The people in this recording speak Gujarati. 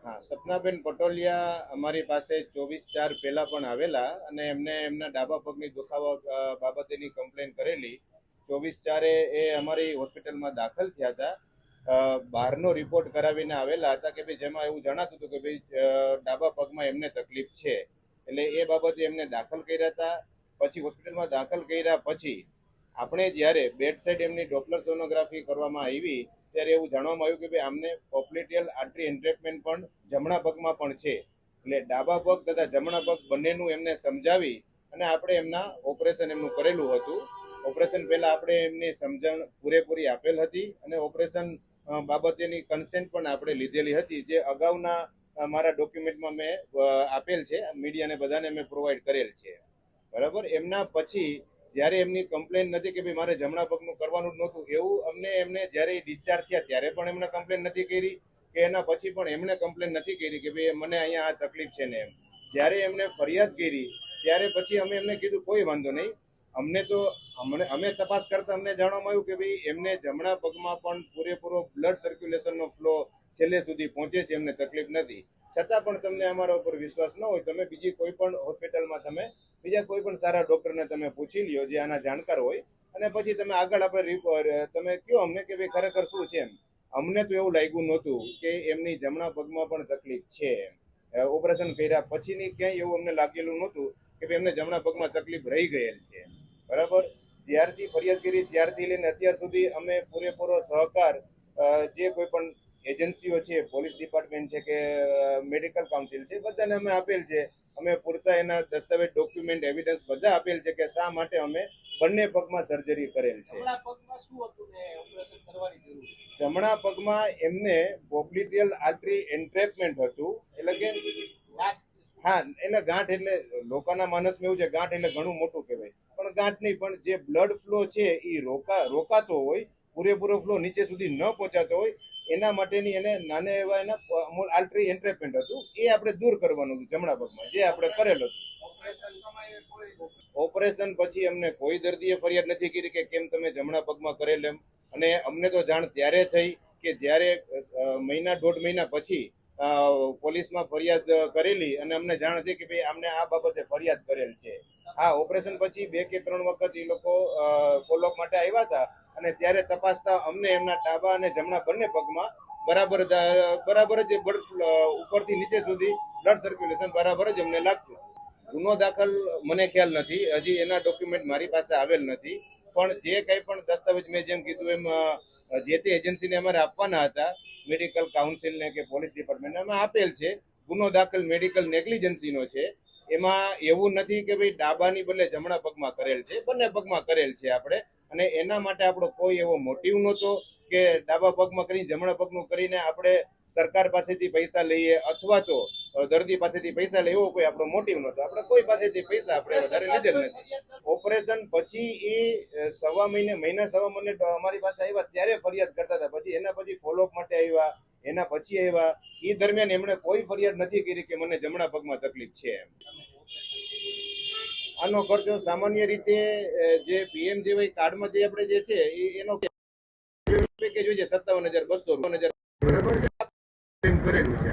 હા, સપનાબેન પટોલિયા અમારી પાસે 24/4 પહેલા પણ આવેલા અને એમને એમના ડાબા પગની દુખાવા બાબતેની કમ્પ્લેન કરેલી. 24/4 એ અમારી હોસ્પિટલમાં દાખલ થયા હતા. બહારનો રિપોર્ટ કરાવીને આવેલા હતા કે ભાઈ જેમાં એવું જણાતું હતું કે ભાઈ ડાબા પગમાં એમને તકલીફ છે, એટલે એ બાબતે એમને દાખલ કર્યા હતા. પછી હોસ્પિટલમાં દાખલ કર્યા પછી આપણે જ્યારે બેડ સાઇડ એમની ડોપલર સોનોગ્રાફી કરવામાં આવી ત્યારે એવું જાણવામાં આવ્યું કે ભાઈ આમને પોપ્લિટિયલ આર્ટરી એન્ટ્રેપમેન્ટ પણ જમણા પગમાં પણ છે. એટલે ડાબા પગ તથા જમણા પગ બંનેનું એમને સમજાવી અને આપણે એમના ઓપરેશન એમનું કરેલું હતું. ઓપરેશન પહેલાં આપણે એમની સમજણ પૂરેપૂરી આપેલ હતી અને ઓપરેશન બાબતેની કન્સેન્ટ પણ આપણે લીધેલી હતી, જે અગાઉના મારા ડોક્યુમેન્ટમાં મેં આપેલ છે, મીડિયાને બધાને મેં પ્રોવાઈડ કરેલ છે. બરાબર. એમના પછી જ્યારે એમની કમ્પ્લેન નથી કે ભાઈ મારે જમણા પગનું કરવાનું જ નહોતું, એવું એમને જ્યારે ડિસ્ચાર્જ થયા ત્યારે પણ એમને કમ્પ્લેન નથી કરી કે એના પછી પણ એમણે કમ્પ્લેન નથી કરી કે ભાઈ મને અહીંયા આ તકલીફ છે ને એમ. જ્યારે એમને ફરિયાદ કરી ત્યારે પછી અમે એમને કીધું કોઈ વાંધો નહીં, અમે તપાસ કરતા અમને જાણવામાં આવ્યું કે ભાઈ એમને જમણા પગમાં પણ પૂરેપૂરો બ્લડ સર્ક્યુલેશનનો ફ્લો છેલ્લે સુધી પહોંચે છે, એમને તકલીફ નથી. છતાં પણ તમને અમારા ઉપર વિશ્વાસ ન હોય, તમે બીજી કોઈ પણ હોસ્પિટલમાં તમે બીજા કોઈ પણ સારા ડોક્ટરને તમે પૂછી લ્યો જે આના જાણકાર હોય, અને પછી તમે આગળ આપણે તમે કહો અમને કે ભાઈ ખરેખર શું છે એમ. અમને તો એવું લાગ્યું નહોતું કે એમની જમણા પગમાં પણ તકલીફ છે. ઓપરેશન કર્યા પછીની ક્યાંય એવું અમને લાગેલું નહોતું કે ભાઈ એમને જમણા પગમાં તકલીફ રહી ગયેલ છે. બરાબર. જ્યારથી ફરિયાદ કરી ત્યારથી લઈને અત્યાર સુધી અમે પૂરેપૂરો સહકાર જે કોઈ પણ એજન્સીઓ છે, પોલીસ ડિપાર્ટમેન્ટ છે કે મેડિકલ કાઉન્સિલ છે, બધાને અમે આપેલ છે. અમે પૂરતા એના દસ્તાવેજ, ડોક્યુમેન્ટ, એવિડન્સ બધા આપેલ છે કે શા માટે અમે બંને પગમાં સર્જરી કરેલ છે. જમણા પગમાં એમને પોપ્લિટિયલ આર્ટરી એન્ટ્રેપમેન્ટ હતું, એટલે કે હા, એટલે ગાંઠ, એટલે લોકોના માનસમાં એવું છે ગાંઠ એટલે ઘણું મોટું કહેવાય, પણ ગાંઠ નહીં, પણ જે બ્લડ ફ્લો છે એ રોકાતો હોય, પૂરેપૂરો ફ્લો નીચે સુધી ન પહોંચાતો હોય, એના માટેની એને નાના એવા એના આર્ટરી એન્ટ્રેપમેન્ટ હતું, એ આપણે દૂર કરવાનું હતું જમણા પગમાં, જે આપણે કરેલ હતું. ઓપરેશન પછી અમને કોઈ દર્દીએ ફરિયાદ નથી કરી કે કેમ તમે જમણા પગમાં કરેલ એમ. અને અમને તો જાણ ત્યારે થઈ કે જ્યારે મહિના 1.5 મહિના પછી પોલીસમાં ફરિયાદ કરેલી અને અમને જાણ હતી કે ભાઈ અમને આ બાબતે ફરિયાદ કરેલ છે. હા, ઓપરેશન પછી 2 કે 3 વખત એ લોકો ફોલોઅપ માટે આવ્યા હતા અને ત્યારે તપાસતા અમને એમના ડાબા અને જમણા બંને પગમાં બરાબર જ ઉપરથી નીચે સુધી બ્લડ સર્ક્યુલેશન બરાબર જ અમને લાગતું. ગુનો દાખલ મને ખ્યાલ નથી, હજી એના ડોક્યુમેન્ટ મારી પાસે આવેલ નથી, પણ જે કંઈ પણ દસ્તાવેજ મેં જેમ કીધું એમ જે તે એજન્સીને અમારે આપવાના હતા, મેડિકલ કાઉન્સિલને કે પોલીસ ડિપાર્ટમેન્ટને અમે આપેલ છે. ગુનો દાખલ મેડિકલ નેગ્લિજન્સીનો છે. એમાં એવું નથી કે ભાઈ ડાબાની બદલે જમણા પગમાં કરેલ છે, બંને પગમાં કરેલ છે આપણે. અને એના માટે આપણો કોઈ એવો મોટિવ નહોતો કે ડાબા પગમાં કરીને જમણા પગનું કરીને આપણે સરકાર પાસેથી પૈસા લઈએ અથવા તો દર્દી પાસેથી પૈસા લઈએ, એવો કોઈ આપણો મોટિવ નહોતો. આપણે કોઈ પાસેથી પૈસા આપણે વધારે લીધેલ નથી. ઓપરેશન પછી એ સવા મહિને અમારી પાસે આવ્યા ત્યારે ફરિયાદ કરતા હતા, પછી એના પછી ફોલોઅપ માટે આવ્યા, એના પછી આવ્યા, એ દરમિયાન એમણે કોઈ ફરિયાદ નથી કરી કે મને જમણા પગમાં તકલીફ છે. આનો ખર્ચો સામાન્ય રીતે જે PMJY કાર્ડમાં જે આપણે જે છે એનો પેકેજ હોય છે 57,200 બરાબર કરેલું છે.